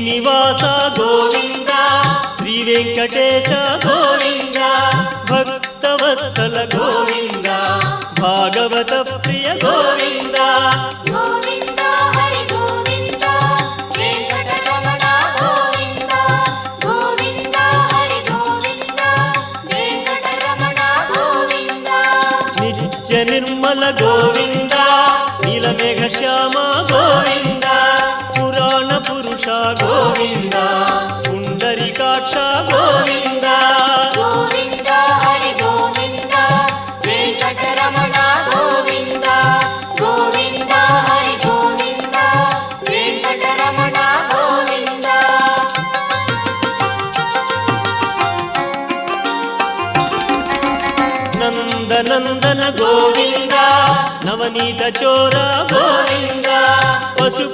శ్రీనివాస గోవింద శ్రీ వెంకటేశ గోవింద భక్తవత్సల గోవింద భాగవత ప్రియ గోవింద గోవింద హరి గోవింద వెంకటరమణ గోవింద గోవింద హరి గోవింద వెంకటరమణ గోవింద నిత్య నిర్మల గోవింద నీలమేఘ శ్యామ గోవింద పురాణ పురుష గోవింద పుండరీకాక్ష గోవింద గోవింద హరి గోవింద వెంకటరమణ గోవింద గోవింద హరి గోవింద వెంకటరమణ గోవింద నందనందన గోవింద నవనీత చోర గోవింద పశు